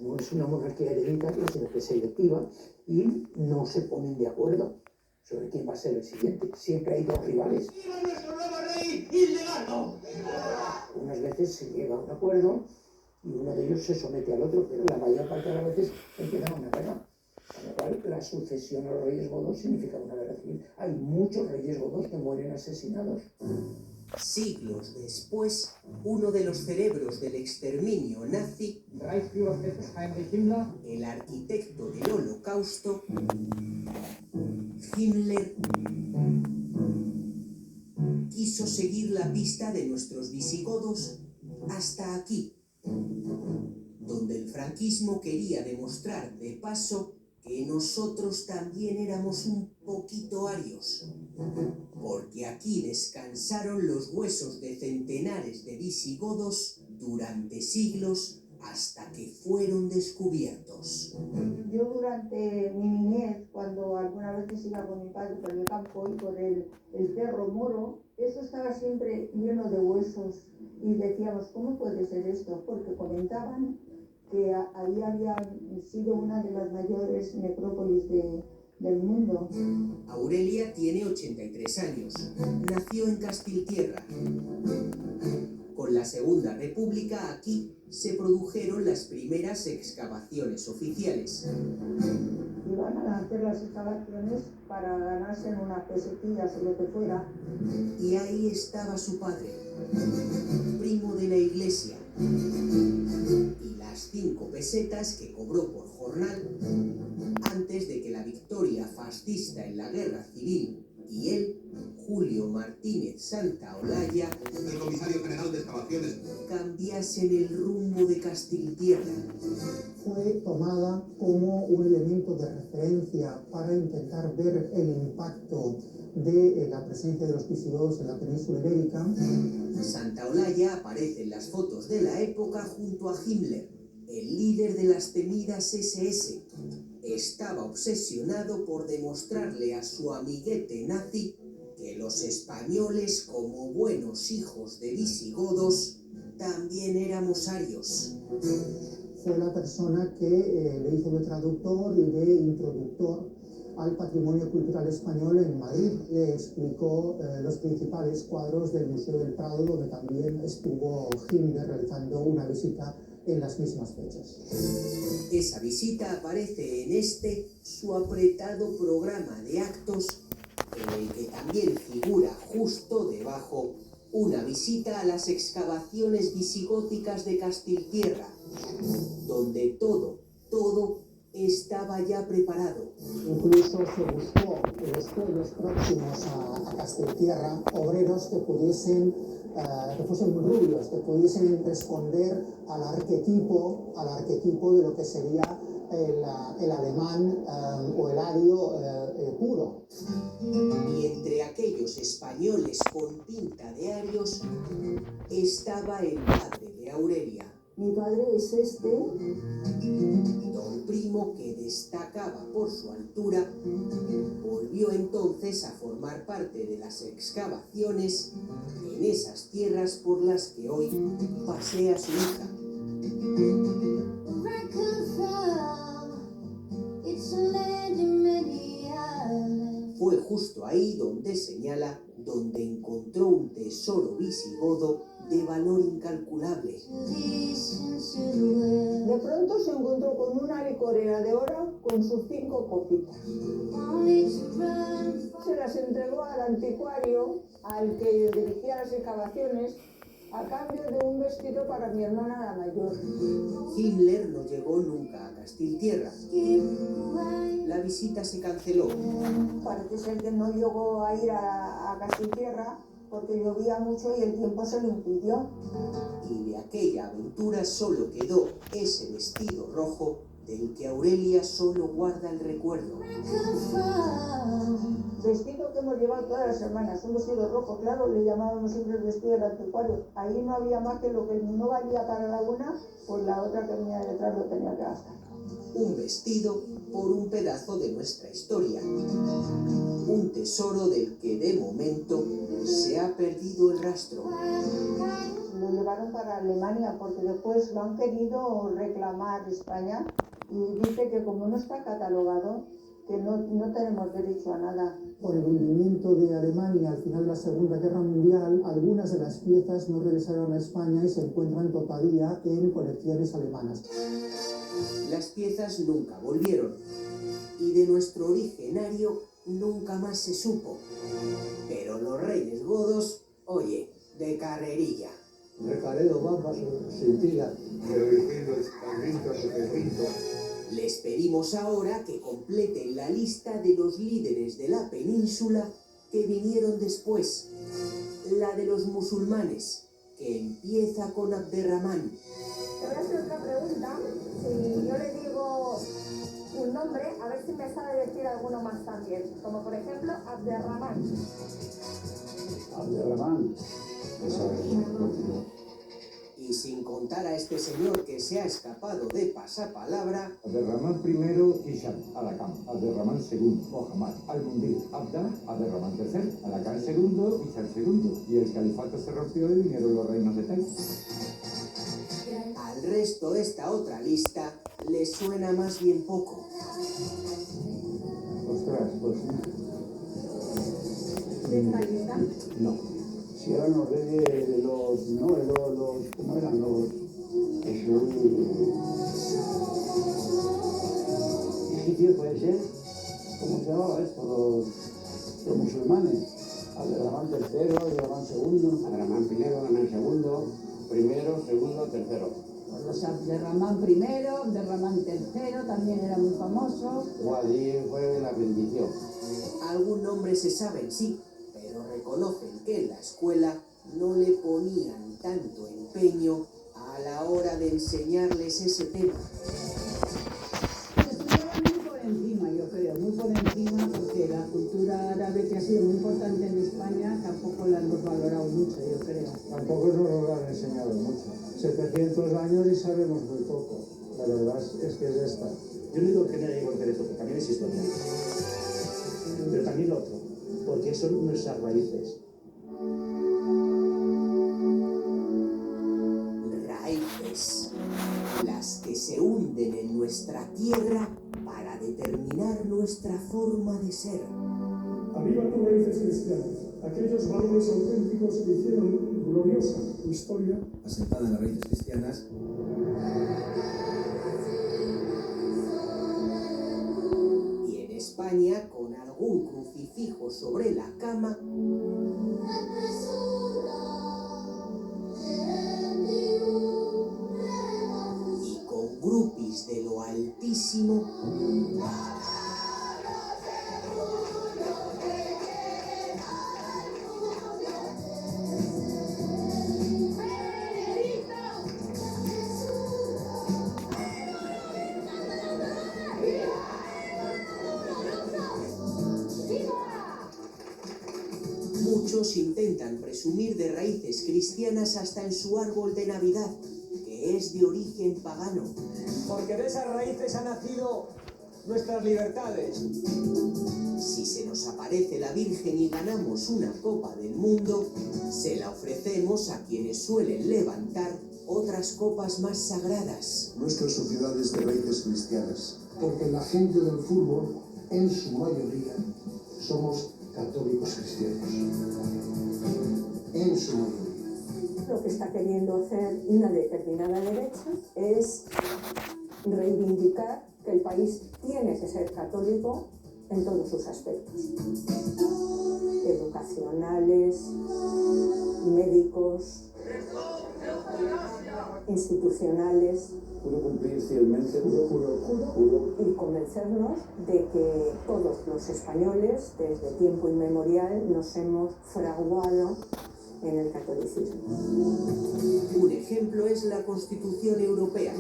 No es una monarquía hereditaria, sino que es selectiva y no se ponen de acuerdo sobre quién va a ser el siguiente. Siempre hay dos rivales. ¡Viva nuestro nuevo rey, Hildegardo! Unas veces se llega a un acuerdo y uno de ellos se somete al otro, pero la mayor parte de las veces empieza una guerra. Con lo cual, la sucesión a los reyes godos significa una guerra civil. Hay muchos reyes godos que mueren asesinados. Siglos después, uno de los cerebros del exterminio nazi, el arquitecto del Holocausto, Himmler, quiso seguir la pista de nuestros visigodos hasta aquí, donde el franquismo quería demostrar de paso que nosotros también éramos un poquito arios, porque aquí descansaron los huesos de centenares de visigodos durante siglos hasta que fueron descubiertos. Yo durante mi niñez, cuando algunas veces iba con mi padre por el campo y por el Cerro Moro, eso estaba siempre lleno de huesos y decíamos, ¿cómo puede ser esto? Porque comentaban que ahí había sido una de las mayores necrópolis del mundo. Aurelia tiene 83 años. Nació en Castiltierra. Con la Segunda República aquí se produjeron las primeras excavaciones oficiales. Iban a hacer las excavaciones para ganarse unas pesetillas o lo que fuera. Y ahí estaba su padre, primo de la iglesia. Y las 5 pesetas que cobró por jornal antes de que la victoria fascista en la guerra civil y él, Julio Martínez Santaolalla, El comisario general de excavaciones, cambiasen el rumbo de Castiltierra. Fue tomada como un elemento de referencia para intentar ver el impacto de la presencia de los visigodos en la península ibérica. Santaolalla aparece en las fotos de la época junto a Himmler, el líder de las temidas SS. Estaba obsesionado por demostrarle a su amiguete nazi que los españoles, como buenos hijos de visigodos, también éramos arios. Fue la persona que le hizo de traductor y de introductor al patrimonio cultural español en Madrid. Le explicó los principales cuadros del Museo del Prado, donde también estuvo Himmler realizando una visita en las mismas fechas. Esa visita aparece en su apretado programa de actos, en el que también figura justo debajo una visita a las excavaciones visigóticas de Castiltierra, donde todo estaba ya preparado. Incluso se buscó en los pueblos próximos a Castiltierra obreros que pudiesen, que fuesen rubios, que pudiesen responder al arquetipo de lo que sería el alemán o el ario puro. Y entre aquellos españoles con pinta de arios estaba el padre de Aurelia. Mi padre es Don Primo, que destacaba por su altura, volvió entonces a formar parte de las excavaciones en esas tierras por las que hoy pasea su hija. Fue justo ahí donde señala, donde encontró un tesoro visigodo de valor incalculable. De pronto se encontró con una licorera de oro con sus 5 copitas. Se las entregó al anticuario, al que dirigía las excavaciones, a cambio de un vestido para mi hermana la mayor. Himmler no llegó nunca a Castiltierra. La visita se canceló. Parece ser que no llegó a ir a Castiltierra porque llovía mucho y el tiempo se lo impidió. Y de aquella aventura solo quedó ese vestido rojo del que Aurelia solo guarda el recuerdo. Vestido que hemos llevado todas las semanas, un vestido rojo, claro, le llamábamos siempre el vestido del anticuario. Ahí no había más que lo que no valía para la una, pues la otra que venía detrás lo tenía que gastar. un vestido por un pedazo de nuestra historia. Un tesoro del que de momento se ha perdido el rastro. Lo llevaron para Alemania porque después lo han querido reclamar España y dice que como no está catalogado, que no tenemos derecho a nada. Por el hundimiento de Alemania al final de la Segunda Guerra Mundial, algunas de las piezas no regresaron a España y se encuentran todavía en colecciones alemanas. Las piezas nunca volvieron y de nuestro originario nunca más se supo. Pero los reyes godos, oye, de carrerilla. Recareo, bambas, sentilla. Les pedimos ahora que completen la lista de los líderes de la península que vinieron después. La de los musulmanes, que empieza con Abderramán. Te voy a hacer otra pregunta. Si yo le digo un nombre, a ver si me sabe decir alguno más también. Como por ejemplo, Abderramán. Abderramán. Y sin contar a este señor que se ha escapado de pasapalabra, Abderramán I, Hisham, Alakam, Abderramán II, Mohammad, Al-Mundir, Abdallah, Abderramán III, Alakam II, Hisham II, y el califato se rompió y vinieron los reinos de Taif. al resto esta otra lista le suena más bien poco. Ostras, pues ¿De esta lista? no. Si eran los reyes de los... No, los ¿cómo eran los? Egipcios puede ser. ¿Cómo se llamaba esto? Los musulmanes. Abderramán III, Abderramán II. Abderramán I, Abderramán II, primero, segundo, tercero. Los Abderramán I, Abderramán III también era muy famoso. Allí fue la bendición. Algún nombre se sabe, sí, pero reconocen que en la escuela no le ponían tanto empeño a la hora de enseñarles ese tema. Estudiaban muy por encima, yo creo, muy por encima, porque la cultura árabe, que ha sido muy importante en España, tampoco la hemos valorado mucho, yo creo. Tampoco nos lo han enseñado mucho. 700 años y sabemos muy poco. La verdad es que es esta. Yo no digo que no haya que conocer esto, porque también es historia. Pero también lo otro, porque son nuestras raíces. Raíces, las que se hunden en nuestra tierra para determinar nuestra forma de ser. Arriba tus raíces cristianas, aquellos valores auténticos que hicieron gloriosa tu historia. Asentada en las raíces cristianas. Y en España, con algún crucifijo sobre la cama, y con grupis de lo altísimo, muchos intentan presumir de raíces cristianas hasta en su árbol de Navidad, que es de origen pagano. Porque de esas raíces han nacido nuestras libertades. Si se nos aparece la Virgen y ganamos una Copa del Mundo, se la ofrecemos a quienes suelen levantar otras copas más sagradas. Nuestra sociedad es de raíces cristianas. Porque la gente del fútbol, en su mayoría, somos católicos cristianos. En su mayoría. Lo que está queriendo hacer una determinada derecha es reivindicar que el país tiene que ser católico en todos sus aspectos. Educacionales, médicos, institucionales. Juro cumplir fielmente, juro. Y convencernos de que todos los españoles, desde tiempo inmemorial, nos hemos fraguado en el catolicismo. Un ejemplo es la Constitución Europea.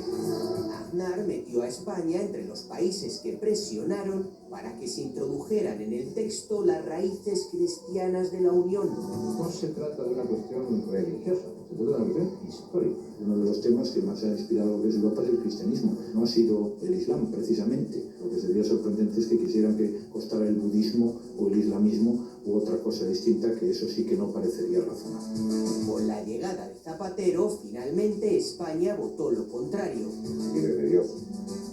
Aznar metió a España entre los países que presionaron para que se introdujeran en el texto las raíces cristianas de la Unión. No se trata de una cuestión religiosa, se trata de una cuestión histórica. Uno de los temas que más ha inspirado lo que es Europa es el cristianismo, no ha sido el islam precisamente. Lo que sería sorprendente es que quisieran que costara el budismo o el islamismo u otra cosa distinta, que eso sí que no parecería razonable. Con la llegada de Zapatero, finalmente España votó lo contrario. Libre de Dios.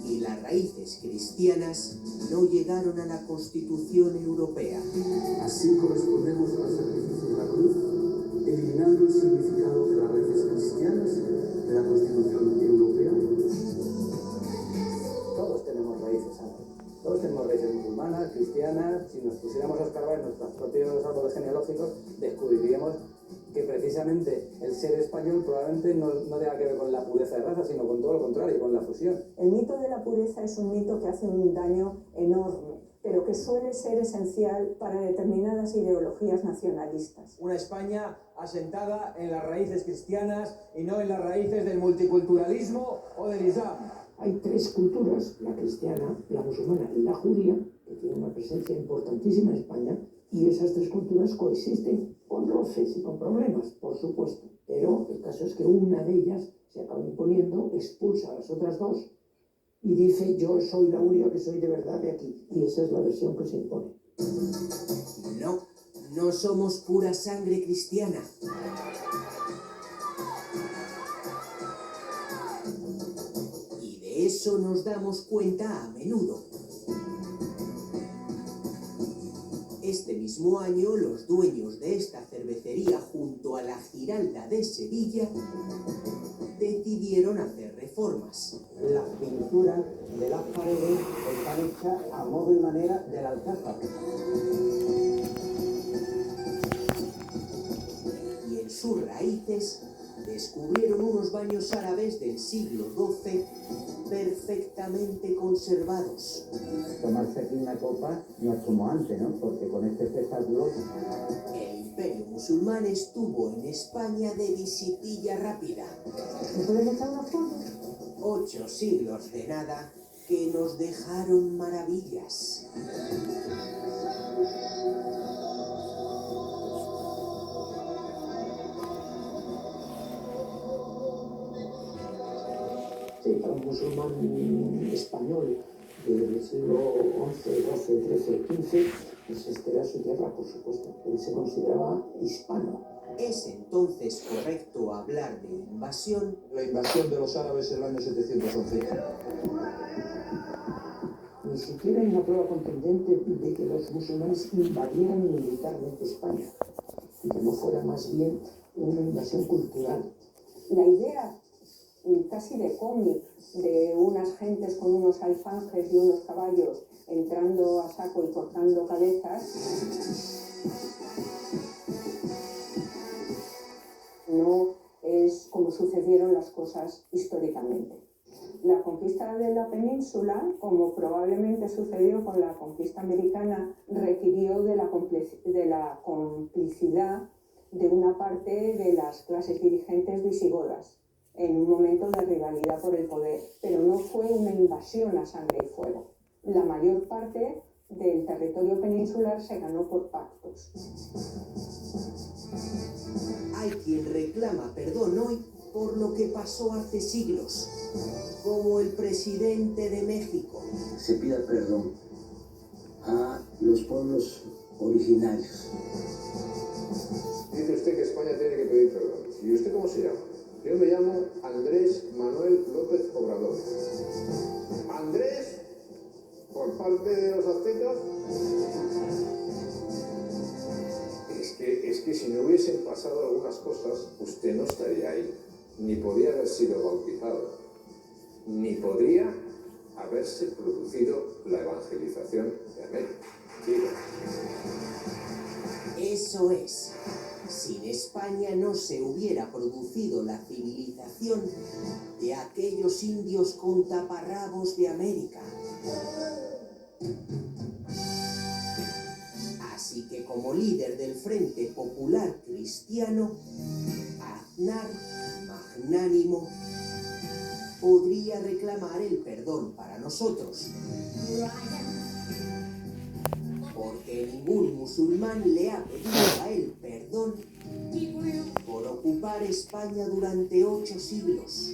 Y las raíces cristianas no llegaron a la Constitución Europea. Así correspondemos al sacrificio de la cruz, eliminando el significado de las raíces cristianas de la Constitución Europea. Todos tenemos raíces árabes. Todos tenemos raíces musulmanas, cristianas. Si nos pusiéramos a escarbar en nuestros propios árboles genealógicos, descubriríamos que precisamente el ser español probablemente no tenga que ver con la pureza de raza, sino con todo lo contrario, con la fusión. El mito de la pureza es un mito que hace un daño enorme, pero que suele ser esencial para determinadas ideologías nacionalistas. Una España asentada en las raíces cristianas y no en las raíces del multiculturalismo o del islam. Hay tres culturas, la cristiana, la musulmana y la judía, que tienen una presencia importantísima en España, y esas tres culturas coexisten con roces y con problemas, por supuesto. Pero el caso es que una de ellas se acaba imponiendo, expulsa a las otras dos y dice: yo soy la única que soy de verdad de aquí. Y esa es la versión que se impone. No, no somos pura sangre cristiana. Y de eso nos damos cuenta a menudo. Este mismo año, los dueños de esta cervecería junto a la Giralda de Sevilla decidieron hacer reformas. Las pinturas de las paredes están hechas a modo y manera del Alcázar. Y en sus raíces descubrieron unos baños árabes del siglo XII perfectamente conservados. Tomarse aquí una copa no es como antes, ¿no? Porque con este espectáculo... El imperio musulmán estuvo en España de visitilla rápida. ¿Me puedes echar unos fondos? 8 siglos de nada que nos dejaron maravillas. Sí, para un musulmán español del siglo XI, XII, XIII, XV, pues este era su tierra, por supuesto. Él se consideraba hispano. ¿Es entonces correcto hablar de invasión? La invasión de los árabes en el año 711. Ni siquiera hay una prueba contundente de que los musulmanes invadieran militarmente España, y que no fuera más bien una invasión cultural. La idea casi de cómic de unas gentes con unos alfanjes y unos caballos entrando a saco y cortando cabezas no es como sucedieron las cosas históricamente. La conquista de la península, como probablemente sucedió con la conquista americana, requirió de la complicidad de una parte de las clases dirigentes visigodas en un momento de rivalidad por el poder, pero no fue una invasión a sangre y fuego. La mayor parte del territorio peninsular se ganó por pactos. Hay quien reclama perdón hoy por lo que pasó hace siglos, como el presidente de México. Se pida perdón a los pueblos originarios. Dice usted que España tiene que pedir perdón. ¿Y usted cómo se llama? Yo me llamo Andrés Manuel López Obrador. ¿Andrés? ¿Por parte de los aztecas? Es que si no hubiesen pasado algunas cosas, usted no estaría ahí. Ni podría haber sido bautizado. Ni podría haberse producido la evangelización de América. Digo. Eso es. Sin España no se hubiera producido la civilización de aquellos indios con taparrabos de América. Así que como líder del Frente Popular Cristiano, Aznar, magnánimo, podría reclamar el perdón para nosotros. porque ningún musulmán le ha pedido a él perdón por ocupar España durante 8 siglos.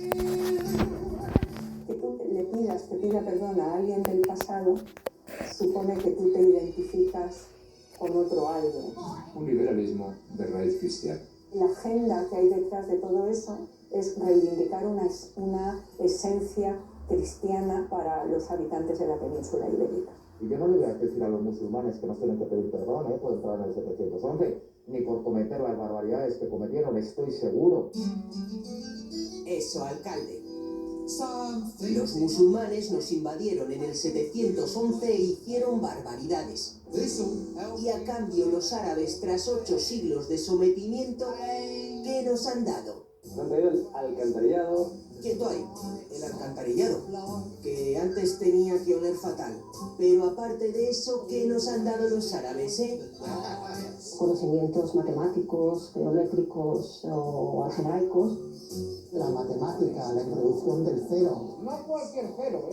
Que tú le pida perdón a alguien del pasado supone que tú te identificas con otro alguien. Un liberalismo de raíz cristiana. La agenda que hay detrás de todo eso es reivindicar una esencia cristiana para los habitantes de la península ibérica. Y yo no le voy a decir a los musulmanes que nos tienen que pedir perdón por entrar en el 711, ni por cometer las barbaridades que cometieron, estoy seguro. Eso, alcalde. Los musulmanes nos invadieron en el 711 e hicieron barbaridades. Y a cambio los árabes, tras 8 siglos de sometimiento, ¿qué nos han dado? Nos han traído el alcantarillado. Quieto ahí, el alcantarillado, que antes tenía que oler fatal. Pero aparte de eso, ¿qué nos han dado los árabes, Conocimientos matemáticos, geométricos o algebraicos. La matemática, la introducción del cero. No cualquier cero,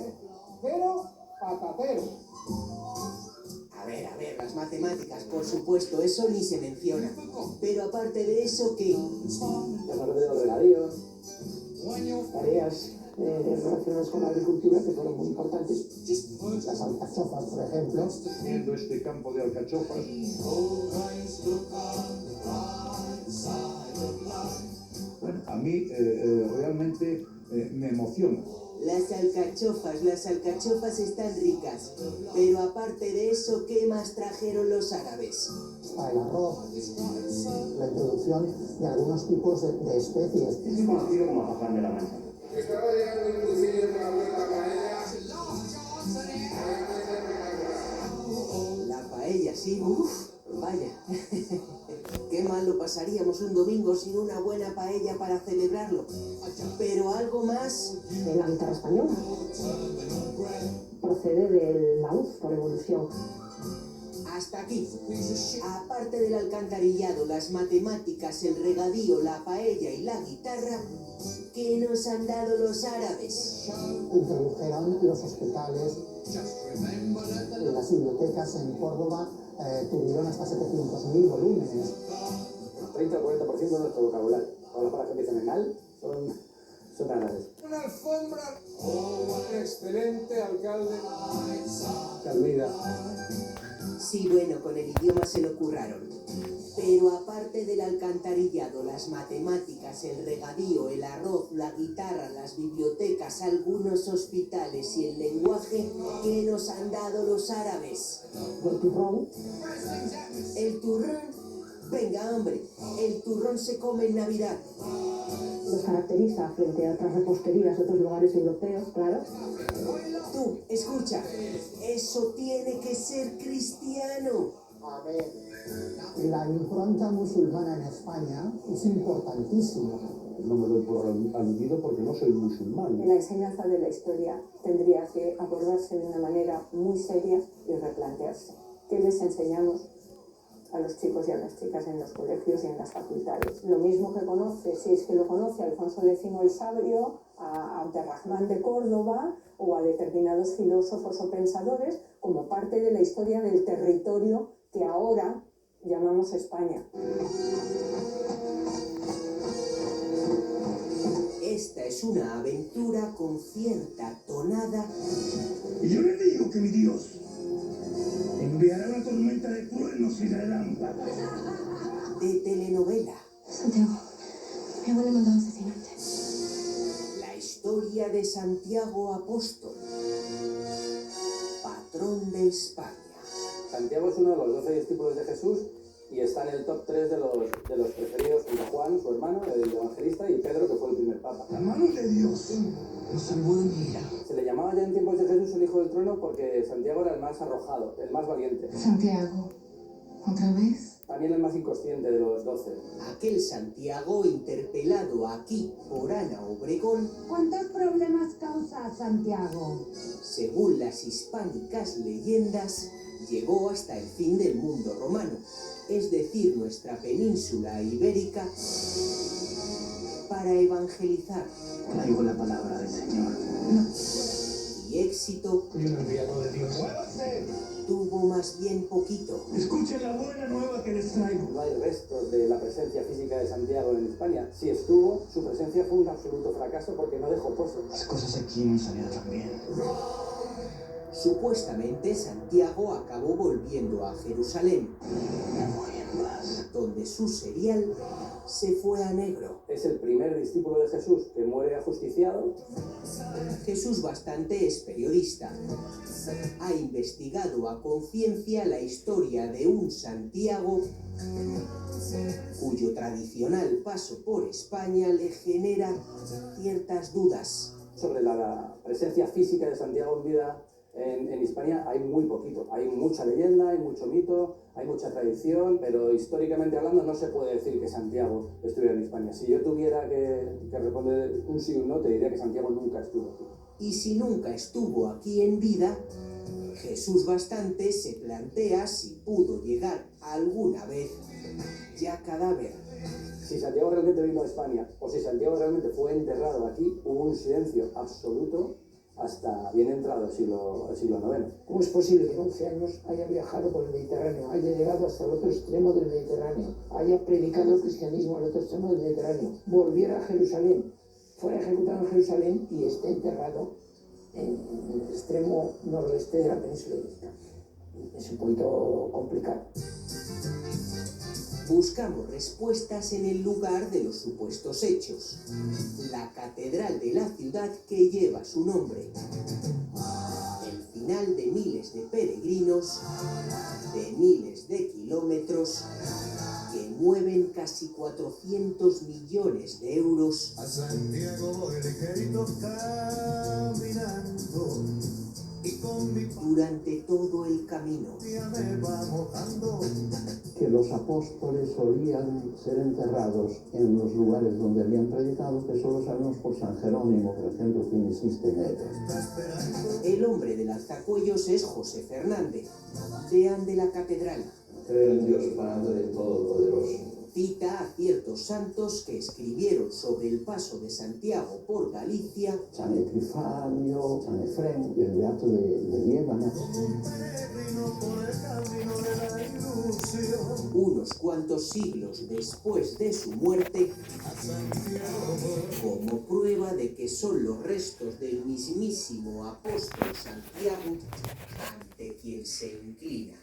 Cero patatero. A ver, las matemáticas, por supuesto, eso ni se menciona. Pero aparte de eso, ¿qué? La parte de los regadíos. Tareas relacionadas con la agricultura que fueron muy importantes. Las alcachofas, por ejemplo. Viendo este campo de alcachofas. Bueno, a mí realmente me emociona. Las alcachofas están ricas. Pero aparte de eso, ¿qué más trajeron los árabes? El arroz, la introducción de algunos tipos de especies. Es conocido como azafrán de la mancha. Estaba llegando un cuchillo con la vuelta paella. La paella, sí, vaya. Qué mal lo pasaríamos un domingo sin una buena paella para celebrarlo. Pero algo más. De la guitarra española. Procede del laúd por evolución. Hasta aquí. Aparte del alcantarillado, las matemáticas, el regadío, la paella y la guitarra, ¿qué nos han dado los árabes? Introdujeron los hospitales, las bibliotecas en Córdoba tuvieron hasta 700.000 volúmenes. 30 o 40% de nuestro vocabulario. Todas las palabras que empiezan en al son árabes. Una alfombra. Excelente, alcalde. Calvida. Sí, bueno, con el idioma se lo curraron. Pero aparte del alcantarillado, las matemáticas, el regadío, el arroz, la guitarra, las bibliotecas, algunos hospitales y el lenguaje, ¿qué nos han dado los árabes? El turrón. ¿El turrón? Venga, hombre, el turrón se come en Navidad. Los caracteriza frente a otras reposterías de otros lugares europeos, claro. Tú, escucha, eso tiene que ser cristiano. La impronta musulmana en España es importantísima. No me doy por aludido porque no soy musulmán. La enseñanza de la historia tendría que abordarse de una manera muy seria y replantearse. ¿Qué les enseñamos a los chicos y a las chicas en los colegios y en las facultades? Lo mismo que conoce, si es que lo conoce, Alfonso X el Sabio, a Abderrahmán de Córdoba o a determinados filósofos o pensadores como parte de la historia del territorio que ahora llamamos España. Esta es una aventura con cierta tonada. Y yo le digo que mi Dios enviará una tormenta de truenos y relámpagos. De telenovela. Santiago, mi abuela me ha mandado asesinarte. La historia de Santiago Apóstol, patrón de España. Santiago es uno de los 12 discípulos de Jesús y está en el top 3 de los preferidos junto a Juan, su hermano, el evangelista, y Pedro, que fue el primer papa. La mano de Dios nos salvó de mi ira. Se le llamaba ya en tiempos de Jesús el hijo del trueno porque Santiago era el más arrojado, el más valiente. Santiago, ¿otra vez? También el más inconsciente de los 12. Aquel Santiago interpelado aquí por Ana Obregón. ¿Cuántos problemas causa Santiago? Según las hispánicas leyendas, llegó hasta el fin del mundo romano, es decir, nuestra península ibérica, para evangelizar. Traigo la palabra del Señor. Y éxito, Soy un enviado de Dios. ¡Muévanse! tuvo más bien poquito. Escuchen la buena nueva que les traigo. No hay restos de la presencia física de Santiago en España. Si estuvo, su presencia fue un absoluto fracaso porque no dejó pozo. Las cosas aquí no han salido tan bien. Supuestamente Santiago acabó volviendo a Jerusalén, donde su serial se fue a negro. Es el primer discípulo de Jesús que muere ajusticiado. Jesús Bastante es periodista. Ha investigado a conciencia la historia de un Santiago cuyo tradicional paso por España le genera ciertas dudas. Sobre la presencia física de Santiago en vida en Hispania hay muy poquito. Hay mucha leyenda, hay mucho mito, hay mucha tradición, pero históricamente hablando no se puede decir que Santiago estuviera en Hispania. Si yo tuviera que responder un sí o un no, te diría que Santiago nunca estuvo aquí. Y si nunca estuvo aquí en vida, Jesús Bastante se plantea si pudo llegar alguna vez ya cadáver. Si Santiago realmente vino a España o si Santiago realmente fue enterrado aquí, hubo un silencio absoluto hasta bien entrado el siglo IX. ¿Cómo es posible que en 11 años haya viajado por el Mediterráneo, haya llegado hasta el otro extremo del Mediterráneo, haya predicado el cristianismo al otro extremo del Mediterráneo, volviera a Jerusalén, fuera ejecutado en Jerusalén y esté enterrado en el extremo noroeste de la península ibérica? Es un poquito complicado. Buscamos respuestas en el lugar de los supuestos hechos, la catedral de la ciudad que lleva su nombre, el final de miles de peregrinos, de miles de kilómetros, que mueven casi 400 millones de euros. A Santiago voy ligerito caminando y con mi durante todo el camino. me va mojando. Que los apóstoles solían ser enterrados en los lugares donde habían predicado, que solo sabemos por San Jerónimo, por ejemplo, que insiste en ello. El hombre del alzacuellos es José Fernández, deán de la catedral. Creo en Dios Padre Todopoderoso. Cita a ciertos santos que escribieron sobre el paso de Santiago por Galicia. San Epifanio, San Efrén, el beato de Liébana. Unos cuantos siglos después de su muerte, como prueba de que son los restos del mismísimo apóstol Santiago ante quien se inclina.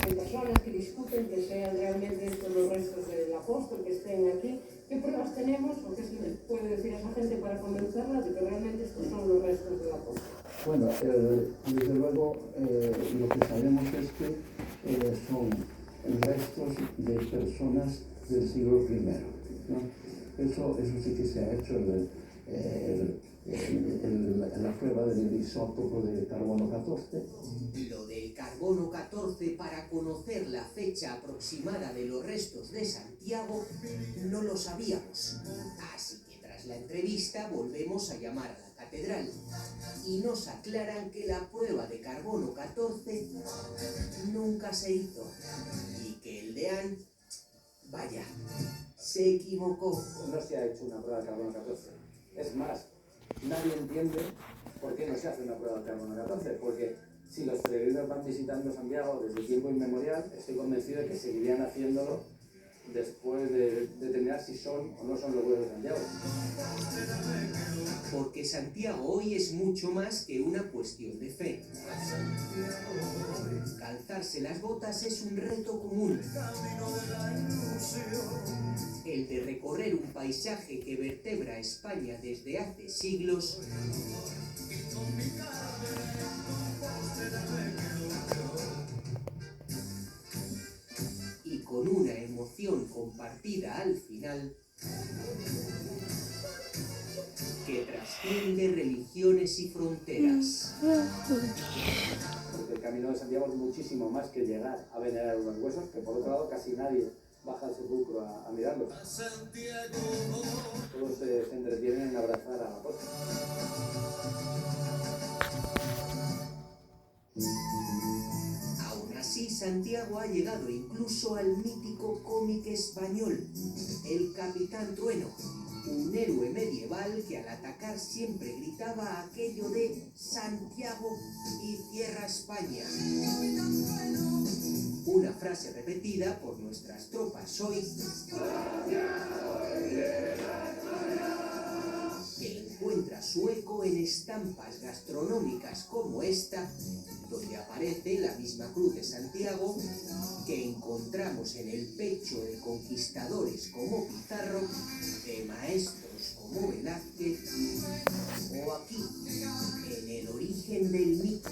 Hay personas que discuten que sean realmente estos los restos del apóstol que estén aquí. ¿Qué pruebas tenemos o qué se les puede decir a esa gente para convencerla de que realmente estos son los restos del apóstol? Bueno, desde luego lo que sabemos es que son restos de personas del siglo I, ¿no? Eso sí que se ha hecho la prueba del isótopo de carbono 14. Lo del carbono 14 para conocer la fecha aproximada de los restos de Santiago no lo sabíamos. Así que tras la entrevista volvemos a llamar a la catedral y nos aclaran que la prueba de carbono 14 nunca se hizo y que el deán, vaya, se equivocó. No se ha hecho una prueba de carbono 14. Es más, nadie entiende por qué no se hace una prueba de carbono 14, porque si los peregrinos van visitando Santiago desde tiempo inmemorial, estoy convencido de que seguirían haciéndolo después de determinar si son o no son los huesos de Santiago. Porque Santiago hoy es mucho más que una cuestión de fe. Calzarse las botas es un reto común. El de recorrer un paisaje que vertebra a España desde hace siglos y con una emoción compartida al final que trasciende religiones y fronteras. Porque el camino de Santiago es muchísimo más que llegar a venerar unos huesos, que por otro lado casi nadie baja al sepulcro a mirarlos. Todos se entretienen en abrazar al apóstol. Aún así, Santiago ha llegado incluso al mítico cómic español, El Capitán Trueno, un héroe medieval que al atacar siempre gritaba aquello de Santiago y cierra España. Una frase repetida por nuestras tropas hoy, que encuentra su eco en estampas gastronómicas como esta, donde aparece la misma cruz de Santiago que encontramos en el pecho de conquistadores como Pizarro, de maestros como Velázquez, o aquí, en el origen del mito.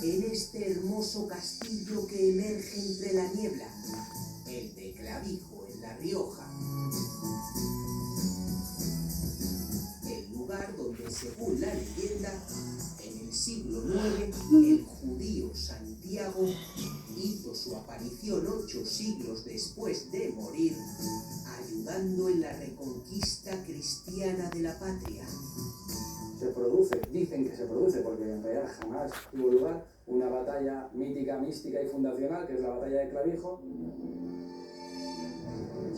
En este hermoso castillo que emerge entre la niebla, el de Clavijo, en La Rioja. El lugar donde, según la leyenda, en el siglo IX, el judío Santiago hizo su aparición 8 siglos después de morir, ayudando en la reconquista cristiana de la patria. Se produce, dicen que se produce, porque en realidad jamás tuvo lugar, una batalla mítica, mística y fundacional, que es la batalla de Clavijo.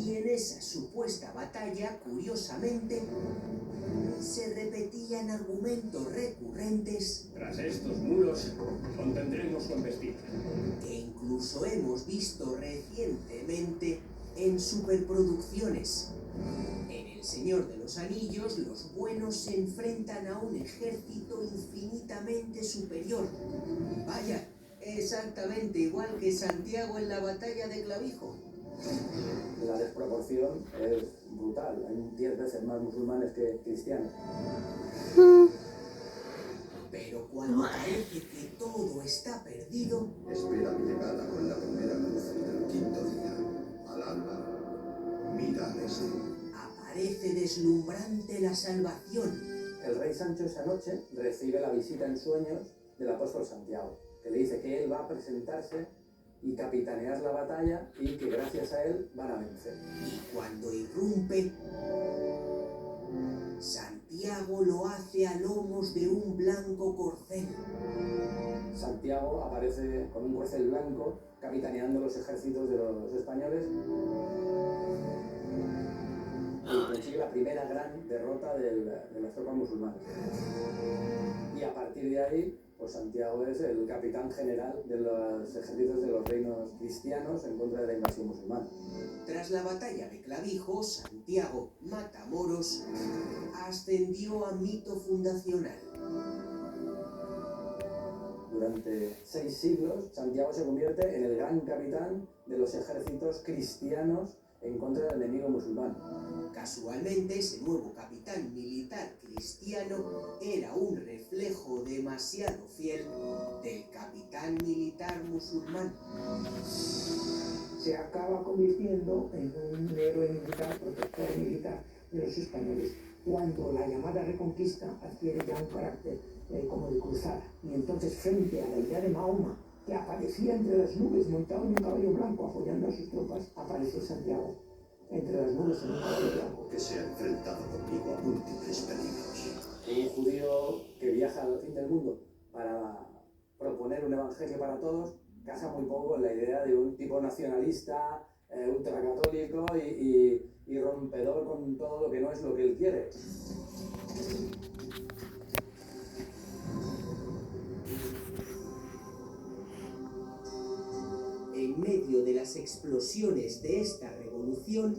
Y en esa supuesta batalla, curiosamente, se repetían argumentos recurrentes. Tras estos muros, contendremos con vestir. Que incluso hemos visto recientemente en superproducciones. En El Señor de los Anillos, los buenos se enfrentan a un ejército infinitamente superior. Vaya, exactamente igual que Santiago en la batalla de Clavijo. La desproporción es brutal. Hay 10 veces más musulmanes que cristianos. Pero cuando parece que todo está perdido, Espera mi llegada con la primera luz del 5.º día. Al alba, mira al este. aparece deslumbrante la salvación. El rey Sancho esa noche recibe la visita en sueños del apóstol Santiago, que le dice que él va a presentarse y capitanear la batalla y que gracias a él van a vencer. Y cuando irrumpe, Santiago lo hace a lomos de un blanco corcel. Santiago aparece con un corcel blanco capitaneando los ejércitos de los españoles y consigue la primera gran derrota de las tropas musulmanas. Y a partir de ahí, pues Santiago es el capitán general de los ejércitos de los reinos cristianos en contra de la invasión musulmana. Tras la batalla de Clavijo, Santiago Matamoros ascendió a mito fundacional. Durante 6 siglos, Santiago se convierte en el gran capitán de los ejércitos cristianos en contra del enemigo musulmán. Casualmente, ese nuevo capitán militar cristiano era un reflejo demasiado fiel del capitán militar musulmán. Se acaba convirtiendo en un héroe militar, protector militar de los españoles, cuando la llamada reconquista adquiere ya un carácter como de cruzada. Y entonces, frente a la idea de Mahoma, que aparecía entre las nubes montado en un caballo blanco apoyando a sus tropas, aparece Santiago entre las nubes en un caballo blanco. Que se ha enfrentado conmigo a múltiples peligros. Un judío que viaja al fin del mundo para proponer un evangelio para todos, casa muy poco en la idea de un tipo nacionalista, ultracatólico y rompedor con todo lo que no es lo que él quiere. En medio de las explosiones de esta revolución,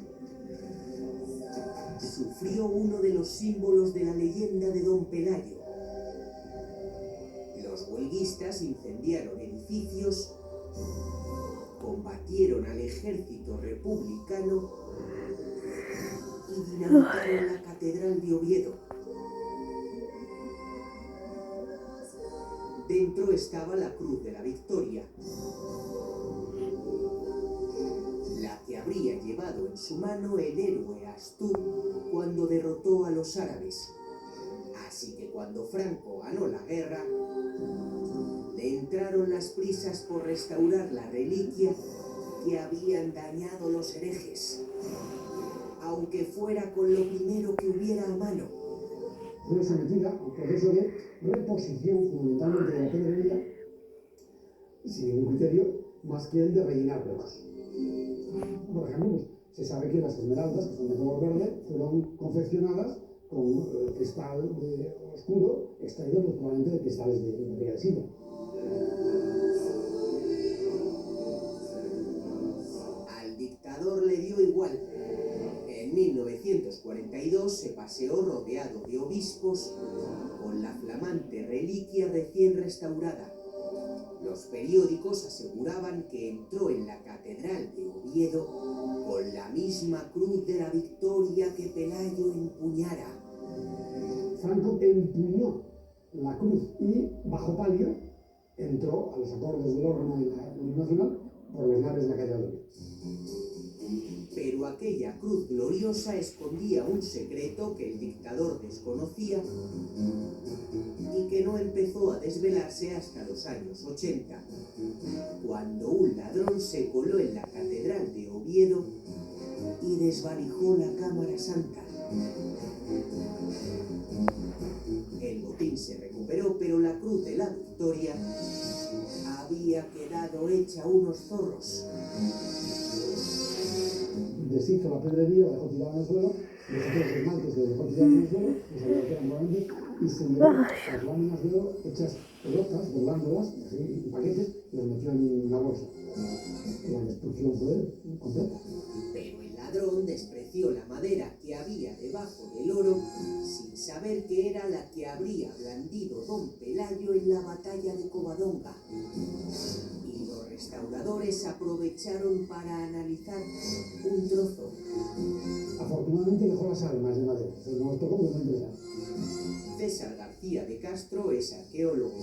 sufrió uno de los símbolos de la leyenda de Don Pelayo. Los huelguistas incendiaron edificios, combatieron al ejército republicano y dinamitaron la catedral de Oviedo. Dentro estaba la Cruz de la Victoria, la que habría llevado en su mano el héroe Astur cuando derrotó a los árabes. Así que cuando Franco ganó la guerra, le entraron las prisas por restaurar la reliquia que habían dañado los herejes, aunque fuera con lo primero que hubiera a mano. Fue sometida a un proceso de reposición fundamentalmente de la fe sin ningún criterio más que el de rellenar huecos. Por ejemplo, pues, se sabe que las esmeraldas, que son de color verde, fueron confeccionadas con cristal oscuro, extraído pues, probablemente de cristales de botella de sidra. Al dictador le dio igual. En 1942 se paseó rodeado de obispos con la flamante reliquia recién restaurada. Los periódicos aseguraban que entró en la Catedral de Oviedo con la misma cruz de la Victoria que Pelayo empuñara. Franco empuñó la cruz y, bajo palio, entró a los acordes del órgano de la Unión Nacional por las naves de la calle de Oviedo. Pero aquella cruz gloriosa escondía un secreto que el dictador desconocía y que no empezó a desvelarse hasta los años 80, cuando un ladrón se coló en la Catedral de Oviedo y desvalijó la Cámara Santa. El botín se recuperó, pero la cruz de la Victoria había quedado hecha unos zorros. Deshizo la pedrería, la dejó tirada en el suelo, deshizo los esmaltes, los dejó tirados en el suelo, los había probablemente, y se llevó las láminas de oro hechas pelotas, doblándolas, en paquetes, y las metió en una bolsa. La destrucción fue completa. Pero el ladrón despreció la madera que había debajo del oro, sin saber que era la que habría blandido don Pelayo en la batalla de Covadonga. Y los restauradores aprovecharon para analizar un trozo. Afortunadamente dejó las armas de madera, pero nos tocó muy interesante. César García de Castro es arqueólogo.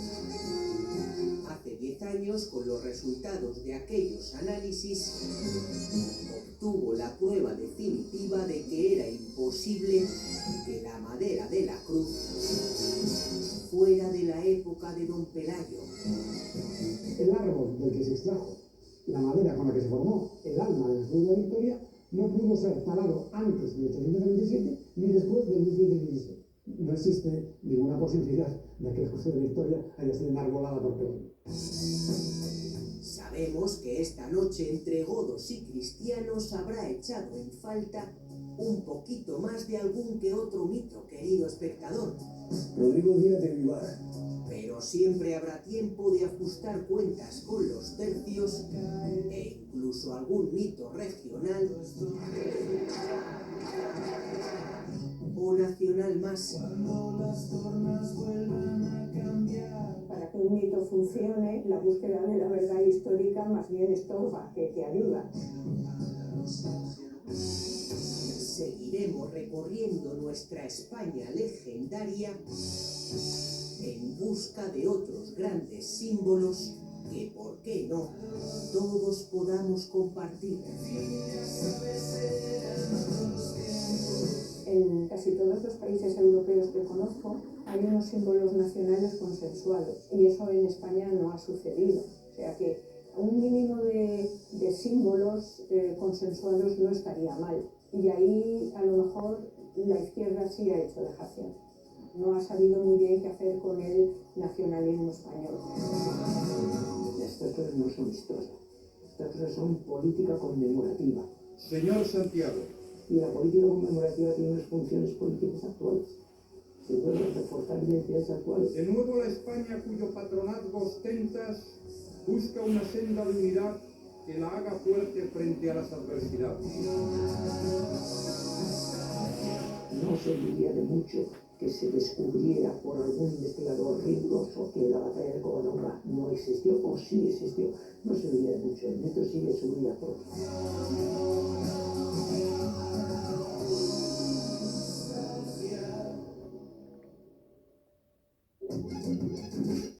Hace 10 años, con los resultados de aquellos análisis, obtuvo la prueba definitiva de que era imposible que la madera de la cruz fuera de la época de don Pelayo. El árbol del que se extrajo la madera con la que se formó el alma de la Cruz de la Victoria no pudo ser talado antes de 1897 ni después de 1817. No existe ninguna posibilidad de que la Cruz de la Victoria haya sido enarbolada por Pelayo. Sabemos que esta noche entre godos y cristianos habrá echado en falta un poquito más de algún que otro mito, querido espectador. Rodrigo Díaz de Vivar. Pero siempre habrá tiempo de ajustar cuentas con los tercios e incluso algún mito regional o nacional más. Para que un mito funcione, la búsqueda de la verdad histórica más bien estorba que ayuda. Seguiremos recorriendo nuestra España legendaria en busca de otros grandes símbolos que, ¿por qué no?, todos podamos compartir. En casi todos los países europeos que conozco hay unos símbolos nacionales consensuados y eso en España no ha sucedido. O sea que un mínimo de símbolos consensuados no estaría mal. Y ahí a lo mejor la izquierda sí ha hecho dejación. No ha sabido muy bien qué hacer con el nacionalismo español. Estas cosas no son historia. Estas cosas son política conmemorativa. Señor Santiago. Y la política conmemorativa tiene unas funciones políticas actuales. Se deben reforzar identidades actuales. De nuevo la España cuyo patronazgo ostentas busca una senda de unidad que la haga fuerte frente a las adversidades. No serviría de mucho que se descubriera por algún investigador riguroso que la batalla de Covadonga no existió o sí existió. No serviría de mucho, el mito sigue su vida propia.